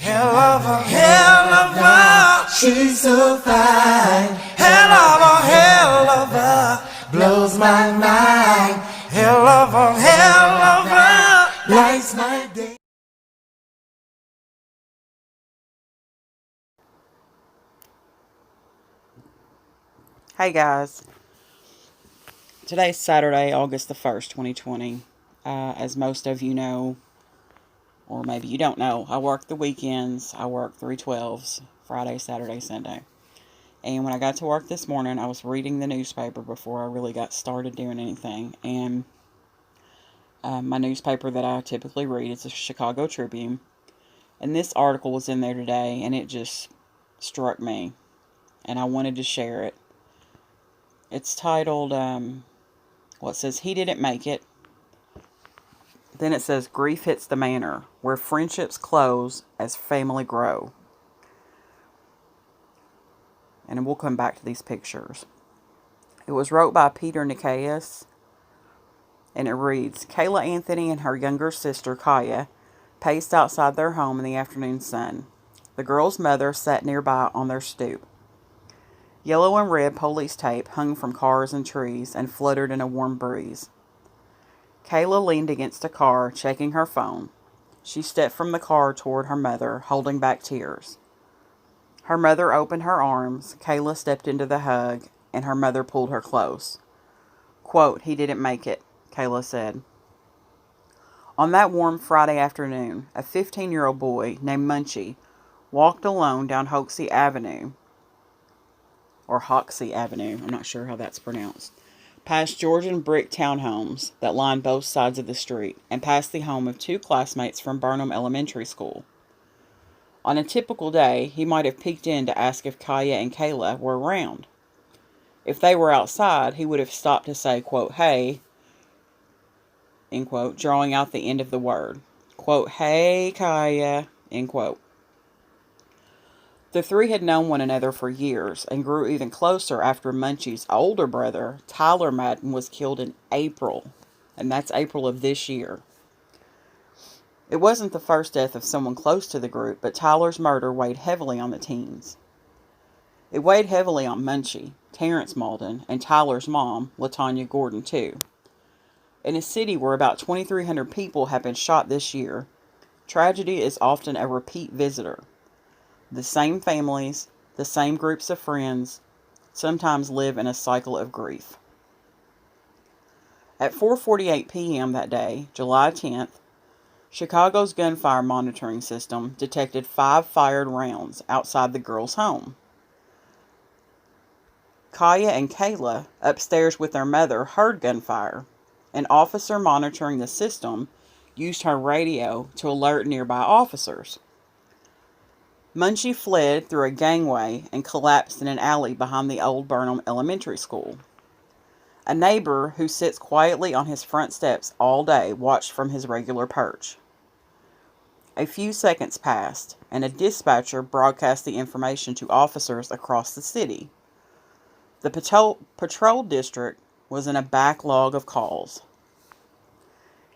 hell of a, she's so fine. Hell of a, blows my mind. Hell of a, lights my day. Hey guys, today's Saturday, August the 1st, 2020. As most of you know, or maybe you don't know, I work the weekends. I work 312s, Friday, Saturday, Sunday. And when I got to work this morning, I was reading the newspaper before I really got started doing anything. And my newspaper that I typically read is the Chicago Tribune. And this article was in there today, and it just struck me. And I wanted to share it. It's titled, it says, "He Didn't Make It." Then it says, "Grief Hits the Manor, where friendships close as family grow." And we'll come back to these pictures. It was wrote by Peter Nikias, and it reads, "Kayla Anthony and her younger sister, Kaya, paced outside their home in the afternoon sun. The girl's mother sat nearby on their stoop. Yellow and red police tape hung from cars and trees and fluttered in a warm breeze. Kayla leaned against a car, checking her phone. She stepped from the car toward her mother, holding back tears. Her mother opened her arms, Kayla stepped into the hug, and her mother pulled her close. Quote, "He didn't make it," Kayla said. On that warm Friday afternoon, a 15-year-old boy named Munchie walked alone down Hoxie Avenue, or Hoxie Avenue, I'm not sure how that's pronounced, past Georgian brick townhomes that lined both sides of the street, and past the home of two classmates from Burnham Elementary School. On a typical day, he might have peeked in to ask if Kaya and Kayla were around. If they were outside, he would have stopped to say, quote, "Hey," end quote, drawing out the end of the word. Quote, "Hey, Kaya," end quote. The three had known one another for years and grew even closer after Munchie's older brother, Tyler Madden, was killed in April. And that's April of this year. It wasn't the first death of someone close to the group, but Tyler's murder weighed heavily on the teens. It weighed heavily on Munchie, Terence Mauldin, and Tyler's mom, LaTanya Gordon, too. In a city where about 2,300 people have been shot this year, tragedy is often a repeat visitor. The same families, the same groups of friends, sometimes live in a cycle of grief. At 4:48 p.m. that day, July 10th, Chicago's gunfire monitoring system detected 5 fired rounds outside the girl's home. Kaya and Kayla, upstairs with their mother, heard gunfire. An officer monitoring the system used her radio to alert nearby officers. Munchie fled through a gangway and collapsed in an alley behind the old Burnham Elementary School. A neighbor who sits quietly on his front steps all day watched from his regular perch. A few seconds passed, and a dispatcher broadcast the information to officers across the city. The patrol district was in a backlog of calls.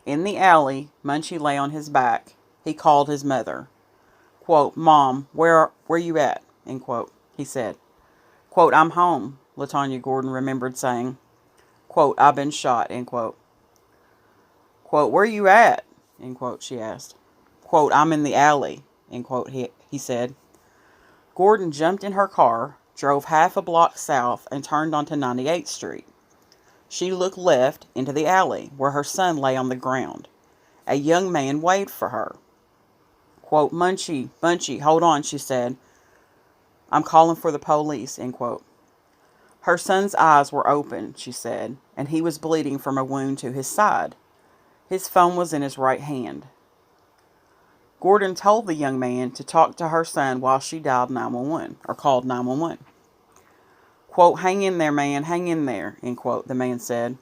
In the alley, Munchie lay on his back. He called his mother. Quote, "Mom, where you at?" End quote, he said. Quote, "I'm home," LaTanya Gordon remembered saying. Quote, "I've been shot," end quote. Quote, "Where you at?" End quote, she asked. Quote, "I'm in the alley," end quote, he said. Gordon jumped in her car, drove half a block south, and turned onto 98th Street. She looked left into the alley, where her son lay on the ground. A young man waved for her. Quote, Munchie, hold on," she said. "I'm calling for the police," end quote. Her son's eyes were open, she said, and he was bleeding from a wound to his side. His phone was in his right hand. Gordon told the young man to talk to her son while she dialed 911, or called 911. Quote, "Hang in there, man, hang in there," end quote, the man said.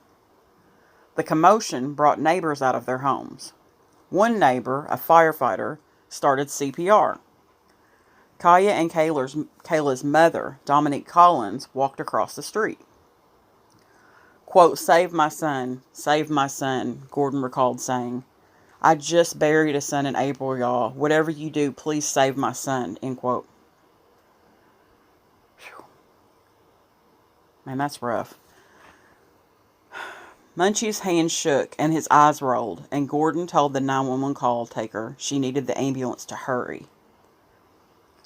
The commotion brought neighbors out of their homes. One neighbor, a firefighter, started CPR. Kaya and Kayla's mother, Dominique Collins, walked across the street. Quote, save my son, Gordon recalled saying. I just buried a son in April, y'all. Whatever you do, please save my son, end quote. Whew. Man, that's rough. Munchie's hand shook and his eyes rolled, and Gordon told the 911 call taker she needed the ambulance to hurry.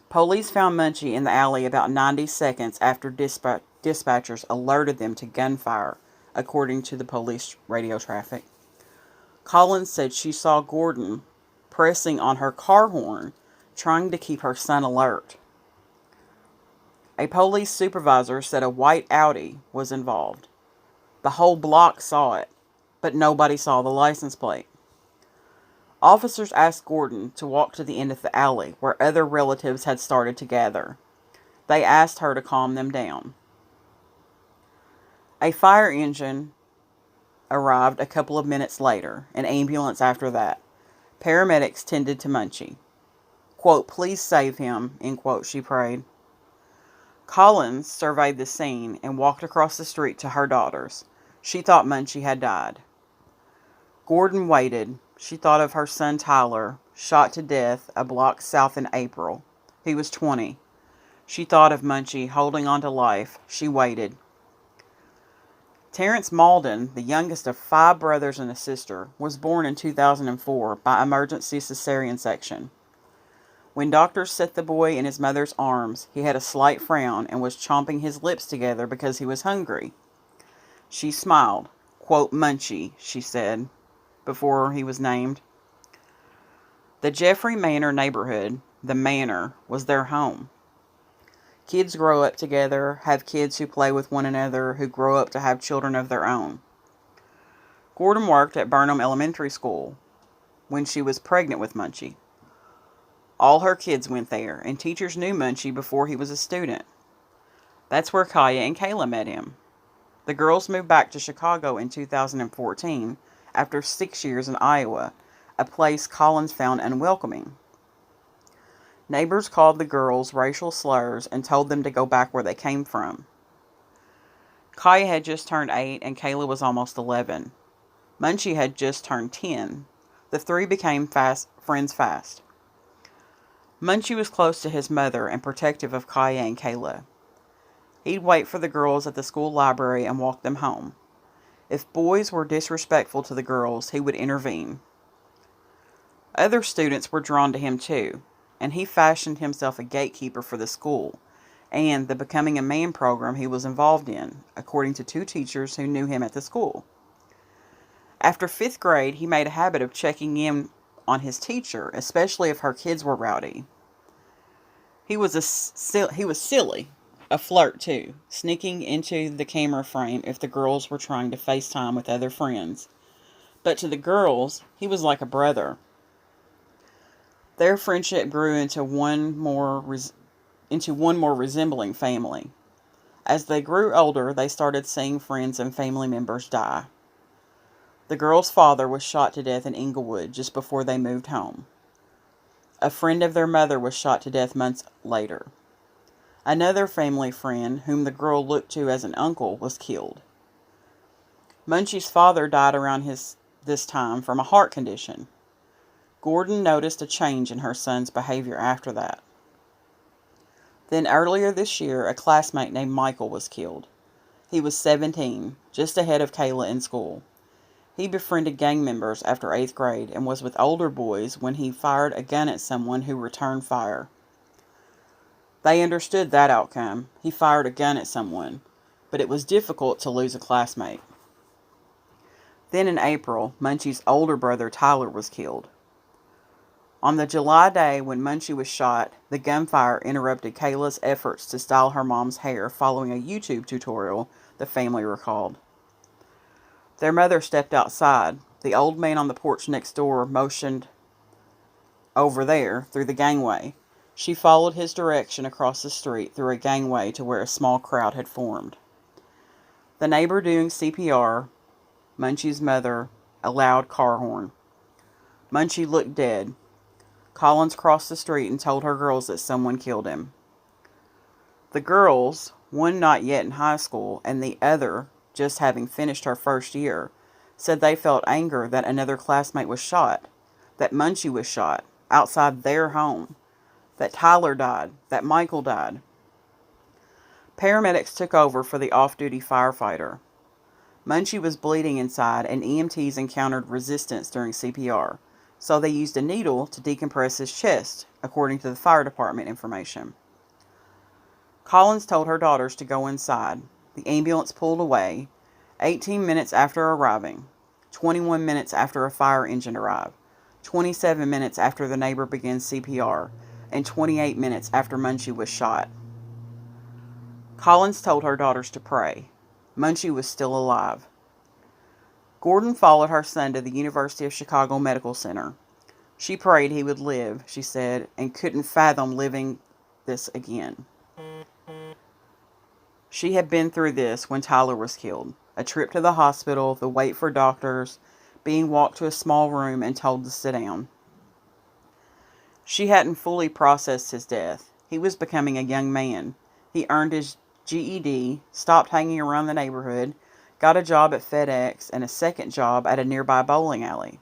Police found Munchie in the alley about 90 seconds after dispatchers alerted them to gunfire, according to the police radio traffic. Collins said she saw Gordon pressing on her car horn, trying to keep her son alert. A police supervisor said a white Audi was involved. The whole block saw it, but nobody saw the license plate. Officers asked Gordon to walk to the end of the alley, where other relatives had started to gather. They asked her to calm them down. A fire engine arrived a couple of minutes later, an ambulance after that. Paramedics tended to Munchie. Quote, please save him, end quote, she prayed. Collins surveyed the scene and walked across the street to her daughters. She thought Munchie had died. Gordon waited. She thought of her son Tyler, shot to death a block south in April. He was 20. She thought of Munchie holding on to life. She waited. Terence Mauldin, the youngest of 5 brothers and a sister, was born in 2004 by emergency cesarean section. When doctors set the boy in his mother's arms, he had a slight frown and was chomping his lips together because he was hungry. She smiled. Quote, Munchie, she said, before he was named. The Jeffrey Manor neighborhood, the Manor, was their home. Kids grow up together, have kids who play with one another, who grow up to have children of their own. Gordon worked at Burnham Elementary School when she was pregnant with Munchie. All her kids went there, and teachers knew Munchie before he was a student. That's where Kaya and Kayla met him. The girls moved back to Chicago in 2014 after 6 years in Iowa, a place Collins found unwelcoming. Neighbors called the girls racial slurs and told them to go back where they came from. Kaya had just turned 8 and Kayla was almost 11. Munchie had just turned 10. The 3 became friends fast. Munchie was close to his mother and protective of Kaya and Kayla. He'd wait for the girls at the school library and walk them home. If boys were disrespectful to the girls, he would intervene. Other students were drawn to him too, and he fashioned himself a gatekeeper for the school and the Becoming a Man program he was involved in, according to 2 teachers who knew him at the school. After 5th grade, he made a habit of checking in on his teacher, especially if her kids were rowdy. He was silly, a flirt too, sneaking into the camera frame if the girls were trying to FaceTime with other friends. But to the girls, he was like a brother. Their friendship grew into one more resembling family. As they grew older, they started seeing friends and family members die. The girl's father was shot to death in Inglewood just before they moved home. A friend of their mother was shot to death months later. Another family friend, whom the girl looked to as an uncle, was killed. Munchie's father died around this time from a heart condition. Gordon noticed a change in her son's behavior after that. Then earlier this year, a classmate named Michael was killed. He was 17, just ahead of Kayla in school. He befriended gang members after 8th grade and was with older boys when he fired a gun at someone who returned fire. They understood that outcome. He fired a gun at someone, but it was difficult to lose a classmate. Then in April, Munchie's older brother Tyler was killed. On the July day when Munchie was shot, the gunfire interrupted Kayla's efforts to style her mom's hair following a YouTube tutorial the family recalled. Their mother stepped outside. The old man on the porch next door motioned over there through the gangway. She followed his direction across the street through a gangway to where a small crowd had formed. The neighbor doing CPR, Munchie's mother, a loud car horn. Munchie looked dead. Collins crossed the street and told her girls that someone killed him. The girls, one not yet in high school and the other just having finished her first year, said they felt anger that another classmate was shot, that Munchie was shot outside their home, that Tyler died, that Michael died. Paramedics took over for the off-duty firefighter. Munchie was bleeding inside, and EMTs encountered resistance during CPR, so they used a needle to decompress his chest, according to the fire department information. Collins told her daughters to go inside. The ambulance pulled away 18 minutes after arriving, 21 minutes after a fire engine arrived, 27 minutes after the neighbor began CPR, and 28 minutes after Munchie was shot. Collins told her daughters to pray. Munchie was still alive. Gordon followed her son to the University of Chicago Medical Center. She prayed he would live, she said, and couldn't fathom living this again. She had been through this when Tyler was killed. A trip to the hospital, the wait for doctors, being walked to a small room and told to sit down. She hadn't fully processed his death. He was becoming a young man. He earned his GED, stopped hanging around the neighborhood, got a job at FedEx, and a second job at a nearby bowling alley.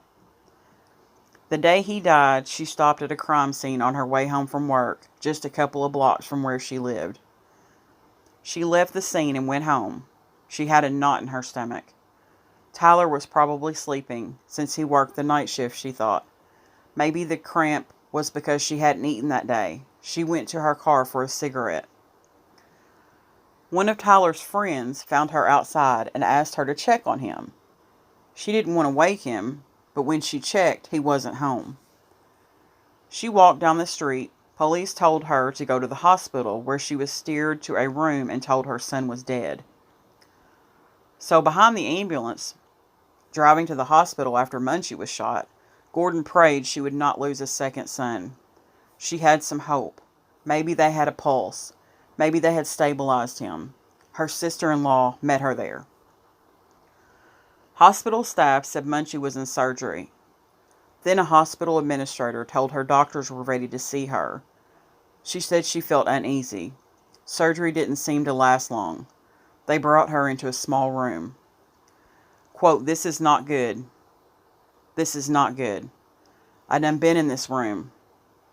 The day he died, she stopped at a crime scene on her way home from work, just a couple of blocks from where she lived. She left the scene and went home. She had a knot in her stomach. Tyler was probably sleeping, since he worked the night shift, she thought. Maybe the cramp was because she hadn't eaten that day. She went to her car for a cigarette. One of Tyler's friends found her outside and asked her to check on him. She didn't want to wake him, but when she checked, he wasn't home. She walked down the street. Police told her to go to the hospital, where she was steered to a room and told her son was dead. So behind the ambulance, driving to the hospital after Munchie was shot, Gordon prayed she would not lose a second son. She had some hope. Maybe they had a pulse. Maybe they had stabilized him. Her sister-in-law met her there. Hospital staff said Munchie was in surgery. Then a hospital administrator told her doctors were ready to see her. She said she felt uneasy. Surgery didn't seem to last long. They brought her into a small room. Quote, "This is not good. This is not good. I done been in this room,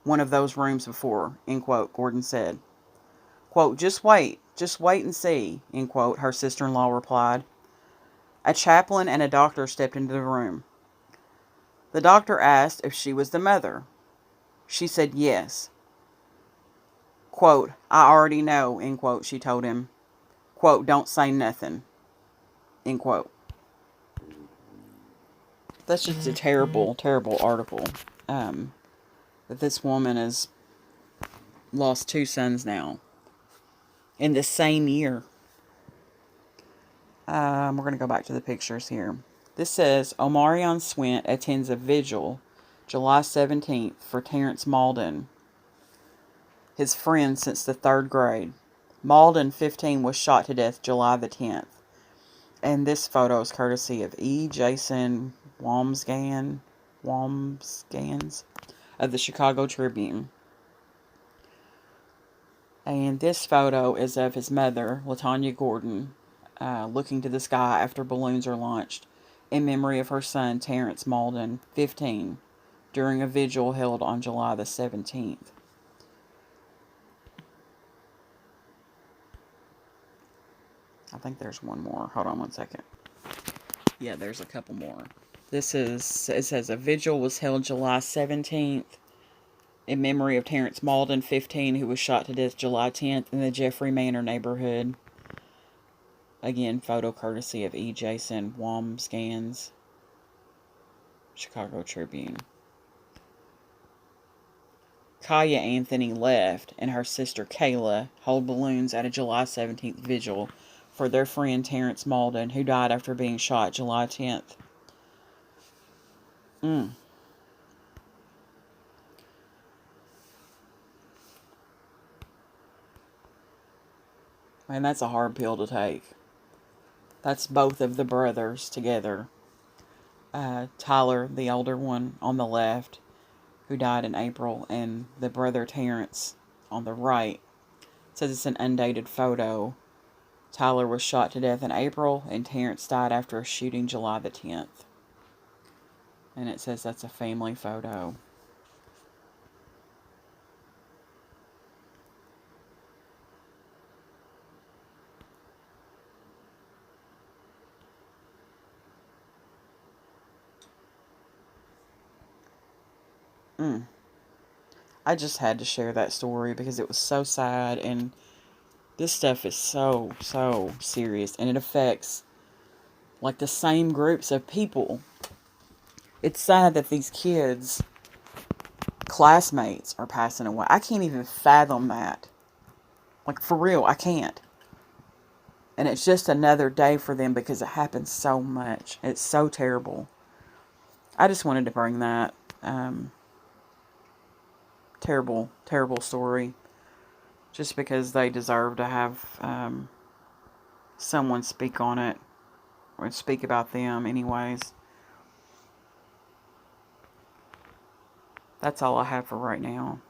one of those rooms before," end quote, Gordon said. Quote, just wait and see," end quote, her sister-in-law replied. A chaplain and a doctor stepped into the room. The doctor asked if she was the mother. She said yes. Quote, "I already know," end quote, she told him. Quote, "Don't say nothing," end quote. That's just a terrible, terrible article. That this woman has lost 2 sons now in the same year. We're going to go back to the pictures here. This says, Omarion Swint attends a vigil July 17th for Terence Mauldin, his friend since the 3rd grade. Mauldin, 15, was shot to death July the 10th. And this photo is courtesy of E. Jason Wamsgans of the Chicago Tribune. And this photo is of his mother, LaTanya Gordon, looking to the sky after balloons are launched in memory of her son, Terence Mauldin, 15, during a vigil held on July the 17th. I think there's one more. Hold on one second. Yeah, there's a couple more. It says a vigil was held July 17th in memory of Terence Mauldin, 15, who was shot to death July 10th in the Jeffrey Manor neighborhood. Again, photo courtesy of E. Jason Wamsgans, Chicago Tribune. Kaya Anthony left and her sister Kayla hold balloons at a July 17th vigil for their friend Terence Mauldin, who died after being shot July 10th. Man, that's a hard pill to take. That's both of the brothers together. Tyler, the older one, on the left, who died in April, and the brother Terence on the right. It says it's an undated photo. Tyler was shot to death in April, and Terence died after a shooting July the 10th. And it says that's a family photo. I just had to share that story because it was so sad, and this stuff is so, so serious, and it affects like the same groups of people. It's sad that these kids, classmates, are passing away. I can't even fathom that. Like, for real, I can't. And it's just another day for them because it happens so much. It's so terrible. I just wanted to bring that terrible, terrible story. Just because they deserve to have someone speak on it. Or speak about them anyways. That's all I have for right now.